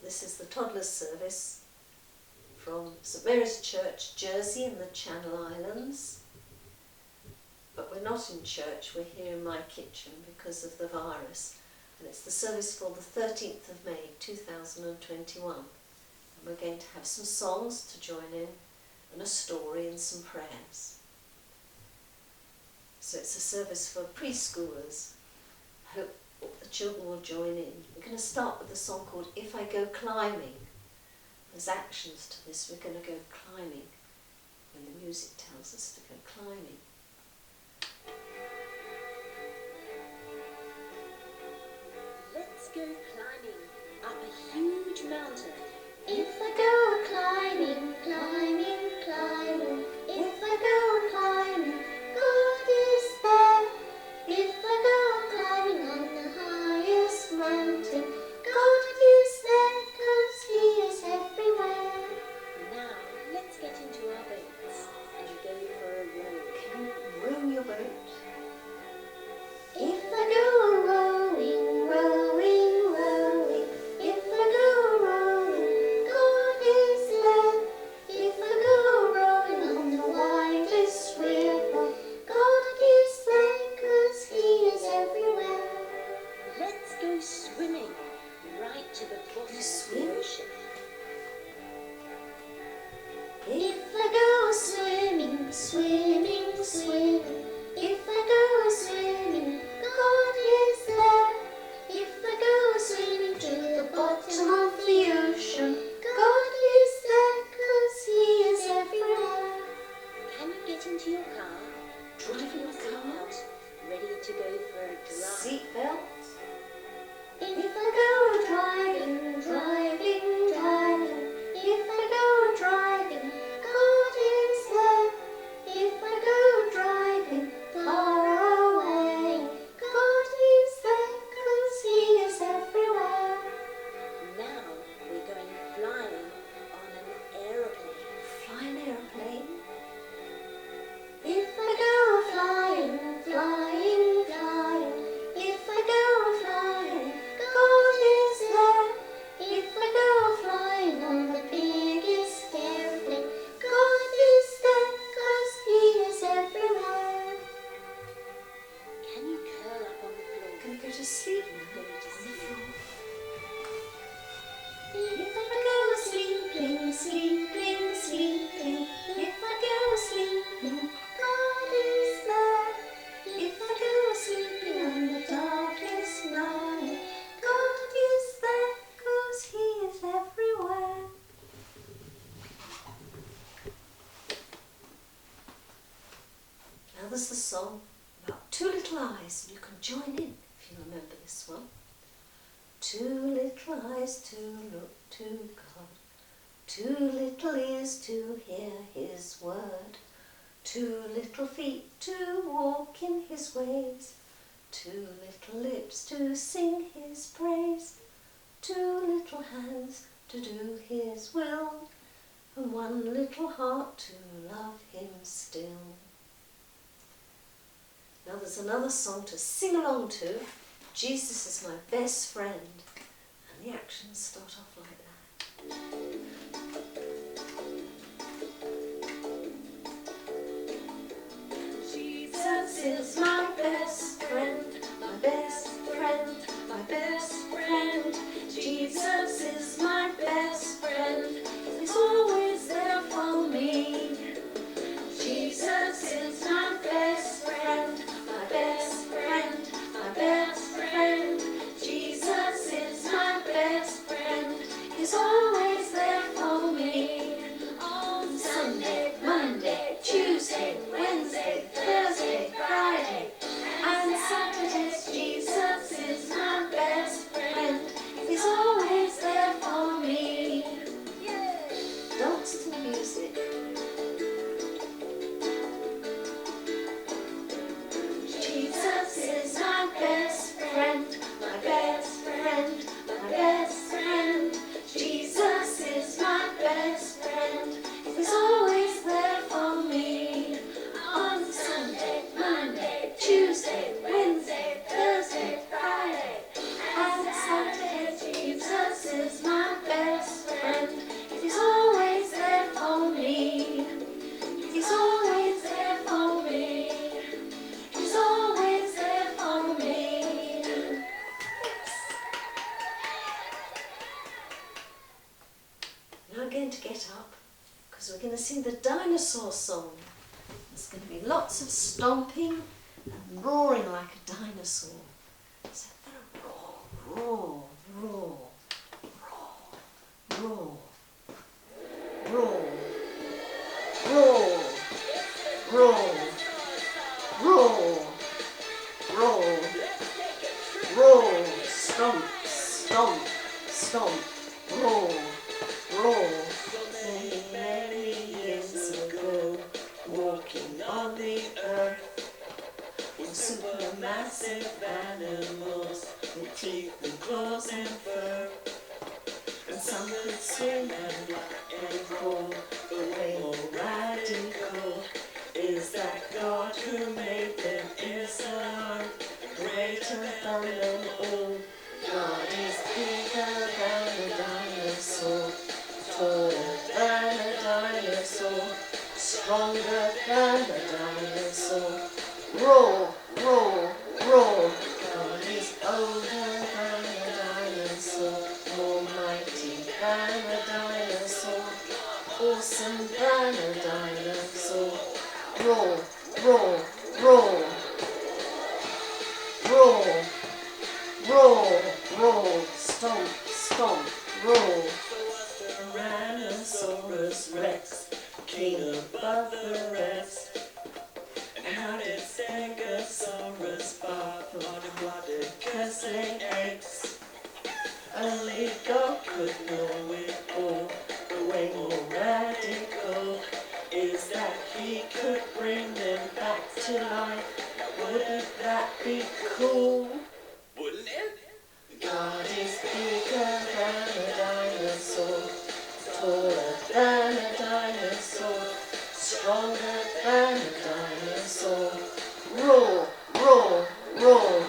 This is the Toddlers Service from St Mary's Church, Jersey in the Channel Islands. But we're not in church, we're here in my kitchen because of the virus. And it's the service for the 13th of May 2021. And we're going to have some songs to join in, and a story and some prayers. So it's a service for preschoolers. I hope the children will join in. We're going to start with a song called If I Go Climbing. There's actions to this. We're going to go climbing when the music tells us to go climbing. Let's go climbing up a huge mountain. If I go climbing, climbing, climbing, if I go climbing, God is there. If I go climbing on the highest mountain, God is there, 'cause He is everywhere. Now, let's get into our boats and go for a row. Can you row your boat? If I go rowing, rowing, rowing, if I go rowing, God is there. If I go rowing on the widest river, God is there, 'cause He is everywhere. Let's go swimming right to the bottom of the ocean. If I go swimming, swimming, swimming, if I go swimming, God is there. If I go swimming to the bottom of the ocean, God is there, 'cause He is everywhere. Can you get into your car? Driving your car? Out, ready to go for a drive. Seatbelt? If I go driving, driving, driving, if I go driving, God is there. If I go driving far away, God is there, 'cause He is everywhere. Now we're going flying on an aeroplane. Fly an aeroplane? If I go flying, flying, flying, if I go flying, God is there. If I go flying on the biggest airplane, God is there, 'cause He is everywhere. Can you curl up on the floor? Gonna go to sleep now. Go to sleep. If I go sleeping, sleeping, sleeping, if I go sleeping, God is there. If I go sleeping on the darkest night, God is there, 'cause He is everywhere. Now there's the song about two little eyes, and you can join in if you remember this one. Two little eyes to look to God, two little ears to hear His word, two little feet to walk in His ways, two little lips to sing His praise, two little hands to do His will, and one little heart to love Him still. Now there's another song to sing along to, Jesus is my best friend, and the actions start off like that. Jesus is my best friend, my best friend, my best friend. Jesus is my best friend, He's always there for me. Jesus is my best friend, my best friend, my best friend. Jesus is my best friend, He's always there for me. On Sunday, Monday, Tuesday, Wednesday, Thursday, Friday, and Saturdays, Jesus is my best friend, He's always there for me. Dance to music. Jesus is my best friend, my best friend, my best friend. Jesus going to get up because we're going to sing the dinosaur song. There's going to be lots of stomping and roaring like a dinosaur. So roar, roar, roar, roar, roar, roar, roar, roar, roar, roar, roar, stomp, stomp, stomp, roar, roar. Many, many years ago, walking on the earth were supermassive animals with teeth and claws and fur. And some could swim and fly and crawl, but way more radical is that God who made them is alive, greater than them all. God is bigger than a dinosaur, taller than a dinosaur, stronger than a dinosaur. Roar, roar, roar. God is older than a dinosaur, more mighty than a dinosaur, awesome than a dinosaur. Roar, roar, roar. Roar, roar, roar. Stomp, stomp, roar. Tyrannosaurus Rex, king above the rest. And how did Stegosaurus bark on a blooded cause lay eggs? Only God could know it all, but way more radical is that he could bring them back to life. Wouldn't that be cool? Wouldn't it? God is bigger than a dinosaur, taller than a dinosaur, stronger than a dinosaur. Roar, roar, roar.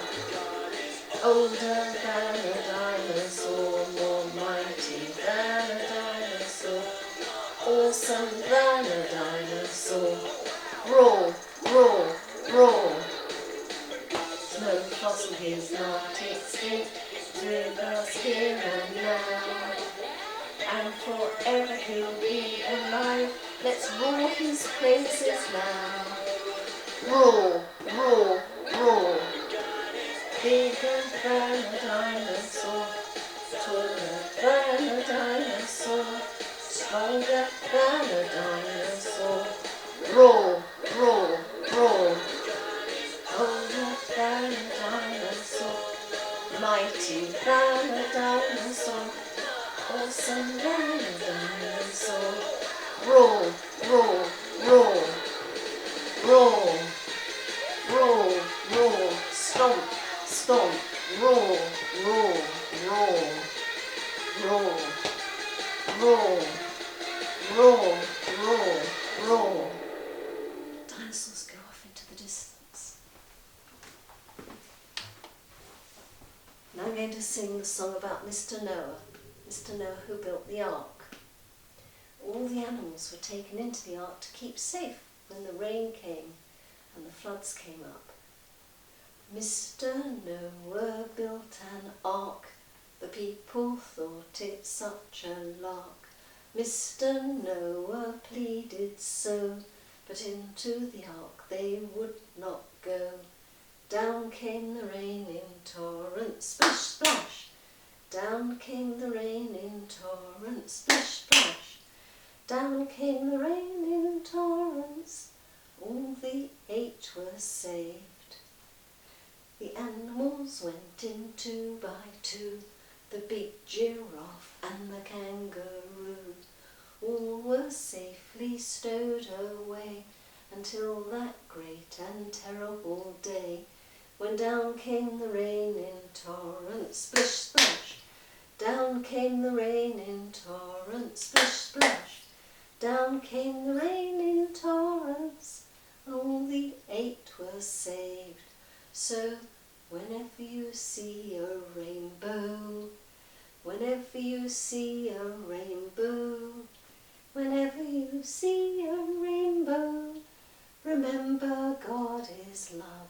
Older than a dinosaur, more mighty than a dinosaur, awesome than a dinosaur. Roar, roar, roar. No fossil is not extinct, it's with us here and now, and forever he'll be alive. Let's roar his praises now. Roar, roar, roar. Bigger than a dinosaur, taller than a dinosaur, stronger than a dinosaur. Roar, roar, roar. Older than a dinosaur, mighty than a dinosaur, awesome than a dinosaur. Roar, roar, roar, roar, roar, roar. Stomp, stomp, roar, roar, roar, roar, roar, roar, roar, roar. Dinosaurs go off into the distance. Now I'm going to sing the song about Mr. Noah who built the ark. All the animals were taken into the ark to keep safe when the rain came and the floods came up. Mr. Noah built an ark, the people thought it such a lark. Mr. Noah pleaded so, but into the ark they would not go. Down came the rain in torrents, splish, splash. Down came the rain in torrents, splish, splash. Down came the rain in torrents, all the 8 were saved. The animals went in 2 by 2, the big giraffe and the kangaroo. All were safely stowed away until that great and terrible day, when down came the rain in torrents, splish, splash. Down came the rain in torrents, splish, splash. Down came the rain in torrents, all the 8 were saved. So whenever you see a rainbow, whenever you see a rainbow, whenever you see a rainbow, remember God is love.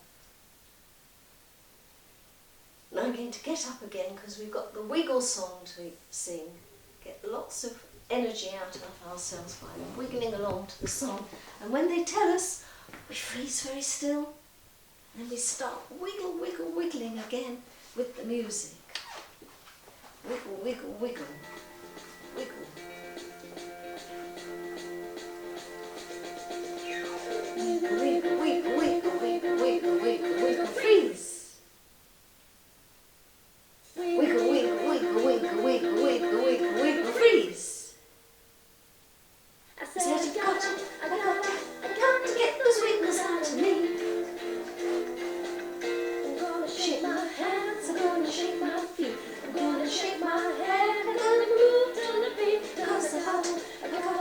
Now I'm going to get up again because we've got the wiggle song to sing. Get lots of energy out of ourselves by wiggling along to the song. And when they tell us, we freeze very still, and then we start wiggling again with the music. Wiggle, wiggle, wiggle, wiggle. Wiggle, wiggle, wiggle, wiggle, wiggle, wiggle, wiggle, freeze. Wiggle, wiggle, wiggle, wiggle, wiggle, wiggle, wiggle, wiggle, freeze. I said, I got to get those wiggles out of me. I'm gonna shake my hands, I'm gonna shake my feet. I'm gonna shake my head, I'm gonna move to the beat. Because I got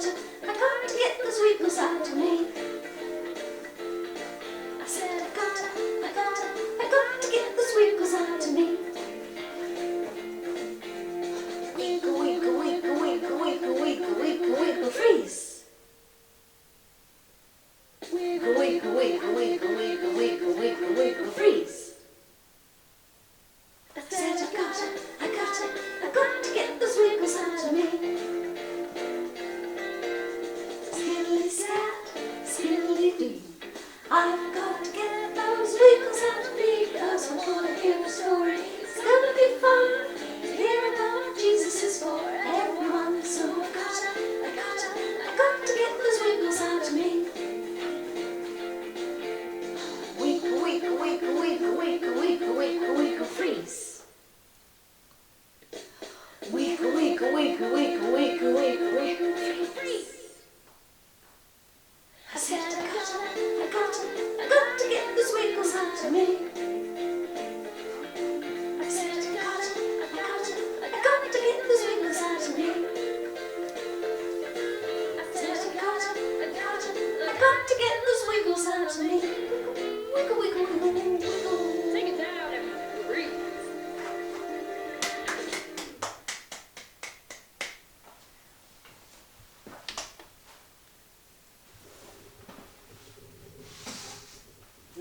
to get those wiggles out of me. I said, I got to get those wiggles out of me. Wiggle, wiggle, wiggle, wiggle, wiggle, wiggle, wiggle, wiggle, freeze. Wiggle, wiggle, wiggle, wiggle, wiggle, wiggle, wiggle, wiggle, freeze. I said, I got to get those wiggles out of me. Skiddly scat, skiddly doo. I've got to get those wiggles out of me because I want to hear a story. It's gonna be fun to hear about Jesus is for everyone. So I got to get those wiggles out of me. Wiggle, wiggle, wiggle, wiggle, wiggle, wiggle, wiggle, wiggle, freeze. Wiggle, wiggle, wiggle, wiggle, wiggle, wiggle, wiggle, freeze. I said, I got to get those wiggles out of me. I said, I got to get those wiggles out of me. I said, I got to get those wiggles out of me. Wiggle, wiggle, wiggle, wiggle. Take it down and breathe.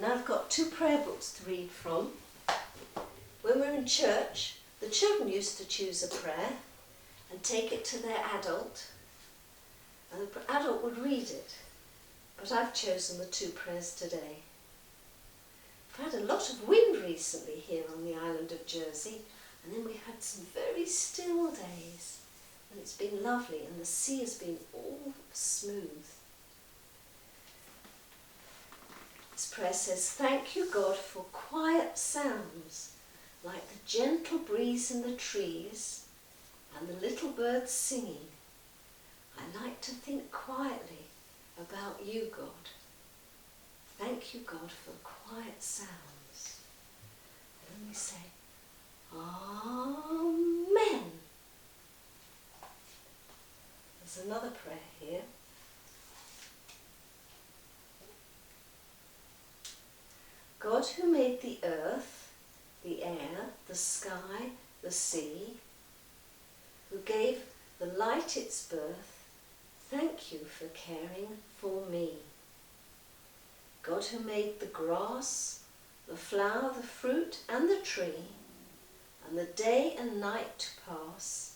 Now I've got two prayer books to read from. When we're in church, the children used to choose a prayer and take it to their adult, and the adult would read it. But I've chosen the two prayers today. We've had a lot of wind recently here on the island of Jersey, and then we've had some very still days, and it's been lovely, and the sea has been all smooth. This prayer says, "Thank you, God, for quiet sounds like the gentle breeze in the trees and the little birds singing. I like to think quietly about you, God. Thank you, God, for quiet sounds." And then we say, Amen. There's another prayer here. God, who made the earth, the air, the sky, the sea, who gave the light its birth, thank you for caring for me. God, who made the grass, the flower, the fruit and the tree, and the day and night to pass,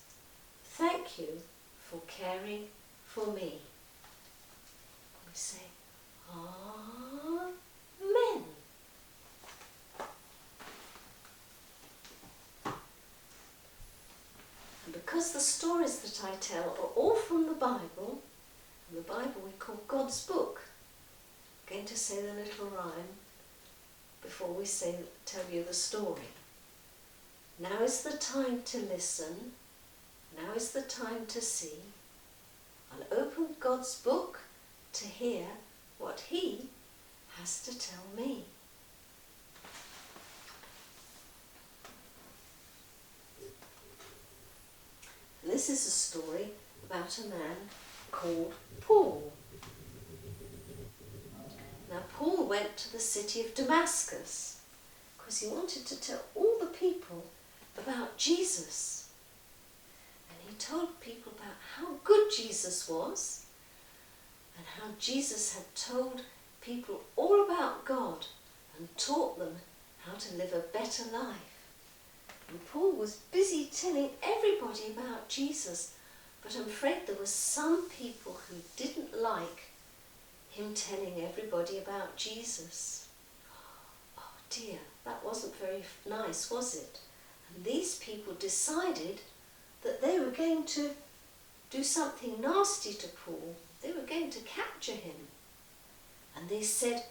thank you for caring for me. We say, Amen. And because the stories that I tell are all from the Bible, and the Bible we call God's book, I'm going to say the little rhyme before we tell you the story. Now is the time to listen, now is the time to see. I'll open God's book to hear what He has to tell me. And this is a story about a man called Paul. Now Paul went to the city of Damascus because he wanted to tell all the people about Jesus. And he told people about how good Jesus was and how Jesus had told people all about God and taught them how to live a better life. And Paul was busy telling everybody about Jesus, But I'm afraid there were some people who didn't like him telling everybody about Jesus. Oh dear, that wasn't very nice, was it? And these people decided that they were going to do something nasty to Paul. They were going to capture him. And they said,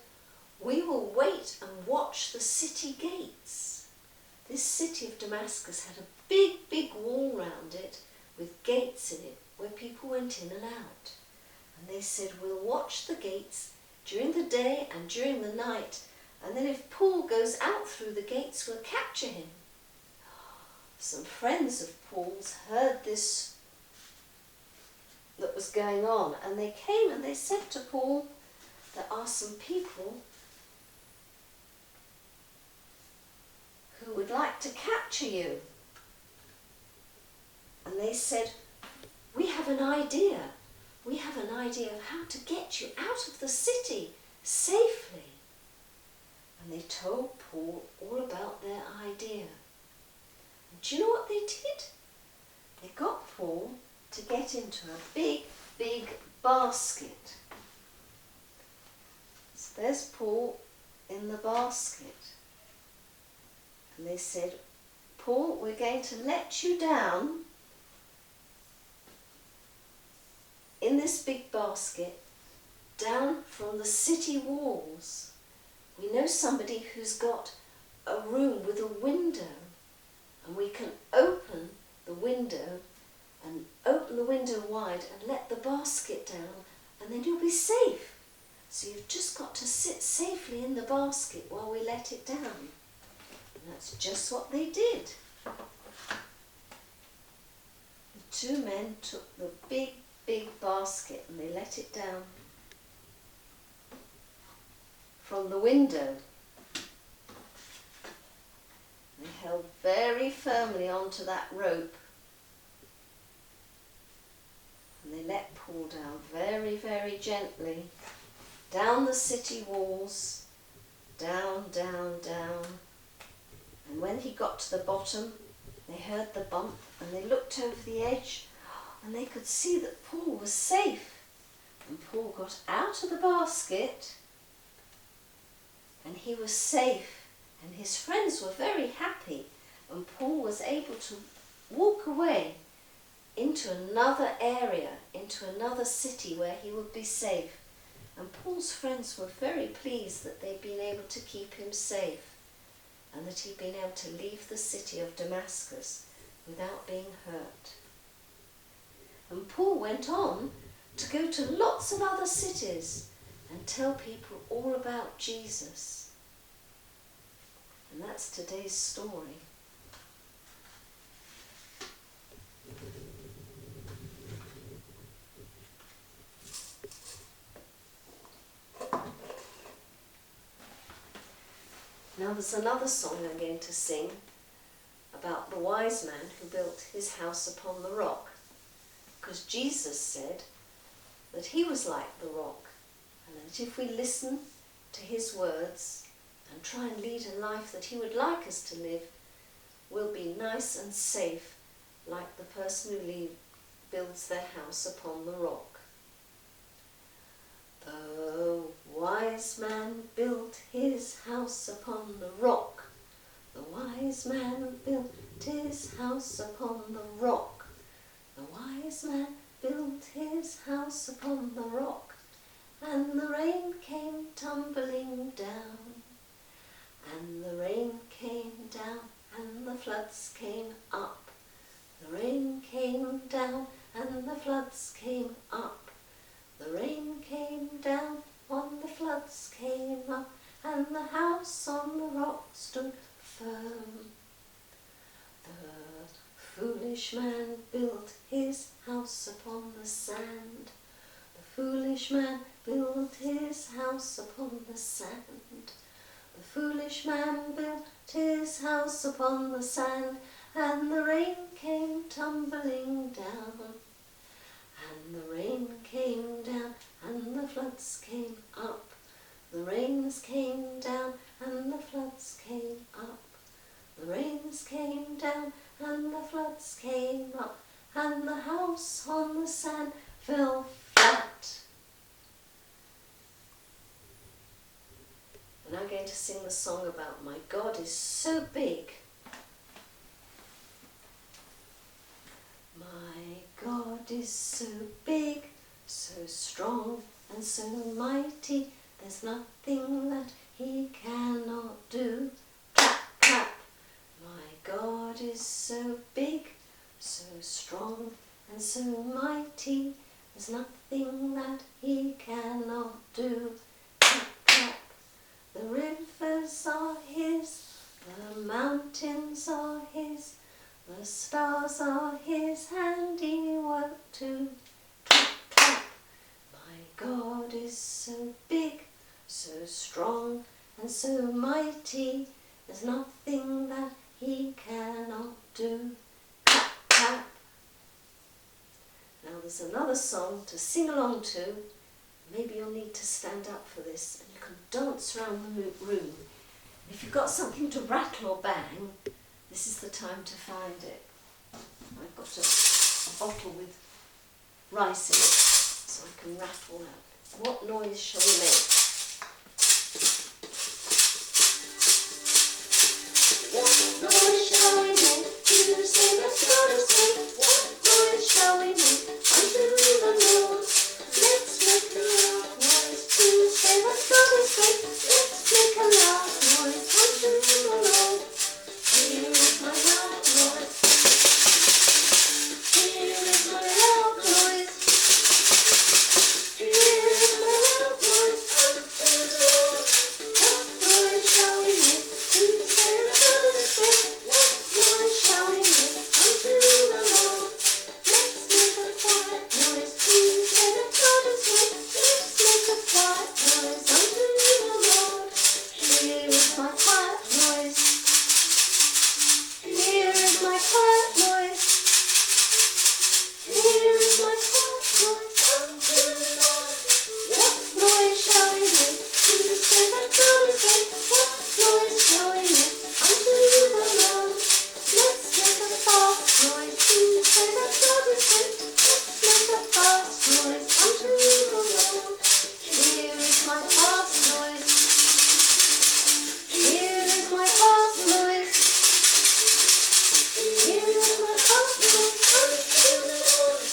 "We will wait and watch the city gates." This city of Damascus had a big, big wall round it with gates in it where people went in and out. And they said, "We'll watch the gates during the day and during the night, and then if Paul goes out through the gates, we'll capture him." Some friends of Paul's heard this that was going on, and they came and they said to Paul, "There are some people who would like to capture you." And they said, "We have an idea. We have an idea of how to get you out of the city safely." And they told Paul all about their idea. And do you know what they did? They got Paul to get into a big, big basket. So there's Paul in the basket. And they said, "Paul, we're going to let you down in this big basket, down from the city walls. We know somebody who's got a room with a window, and we can open the window wide and let the basket down, and then you'll be safe. So you've just got to sit safely in the basket while we let it down." And that's just what they did. The two men took the big, big basket and they let it down from the window. They held very firmly onto that rope, and they let Paul down very, very gently, down the city walls, down, down, down. And when he got to the bottom, they heard the bump and they looked over the edge and they could see that Paul was safe. And Paul got out of the basket and he was safe, and his friends were very happy, and Paul was able to walk away into another area, into another city where he would be safe. And Paul's friends were very pleased that they'd been able to keep him safe and that he'd been able to leave the city of Damascus without being hurt. And Paul went on to go to lots of other cities and tell people all about Jesus. And that's today's story. Now there's another song I'm going to sing about the wise man who built his house upon the rock. Because Jesus said that he was like the rock, and that if we listen to his words and try and lead a life that he would like us to live, we'll be nice and safe like the person who builds their house upon the rock. The wise man built his house upon the rock. The wise man built his house upon the rock. The wise man built his house upon the rock. And the rain came tumbling down. And the rain came down and the floods came up. The rain came down and the floods came up. The rain came down and the floods came up, and the house on the rock stood firm. The foolish man built his house upon the sand. The foolish man built his house upon the sand. The foolish man built his house upon the sand, and the rain came tumbling down. And the rain came down and the floods came up. The rains came down and the floods came up. The rains came down and the floods came up. and the house on the sand fell flat. We're now going to sing the song about my God is so big. My God is so big, so strong and so mighty, there's nothing that he cannot do. Clap, clap. My God is so big, so strong and so mighty, there's nothing that he cannot do. Clap, clap. The rivers are his, the mountains are his, the stars are his handiwork too. Clap, clap. My God is so big, so strong and so mighty, there's nothing that he cannot do. Clap, clap. Now there's another song to sing along to. Maybe you'll need to stand up for this and you can dance around the room. If you've got something to rattle or bang, this is the time to find it. I've got a bottle with rice in it, so I can rattle that. What noise shall we make? What noise shall we make to say that God is great? What noise shall we make unto the Lord? Let's make a loud noise to say that God is great. Let's make a loud noise unto the Lord. Here is my loud noise. Here is my loud noise. Here is my loud noise unto the Lord. What noise shall we make to say that God is great? What noise shall we make unto the Lord? Let's make a quiet noise to say that God is great. Let's make a quiet noise unto the Lord. Here is my quiet noise. Here is my quiet noise. Here is my quiet noise unto the Lord. What noise shall we make to say that God is great? What noise shall we make unto the Lord? Let's make a fast noise to say that God is great. Let's make a fast noise unto the Lord. Here is my fast noise. Here is my fast noise. Here is my fast noise unto the Lord.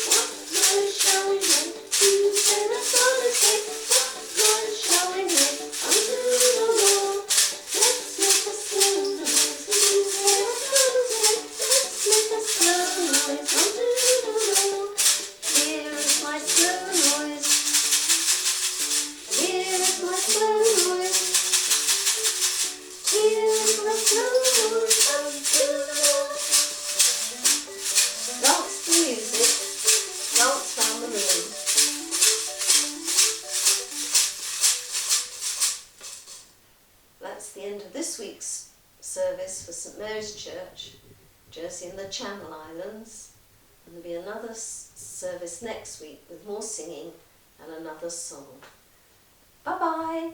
What noise shall we make to say that God is great? What noise shall we make unto the Lord? Let's make a slow noise to say that God is great. Let's make a slow noise unto the Lord. Here is my slow noise. Here is my slow noise. Here is my slow noise unto the Lord. Dance the music, dance round the room. That's the end of this week's service for St Mary's Church, Jersey and the Channel Islands. And there'll be another service next week with more singing and another song. Bye-bye.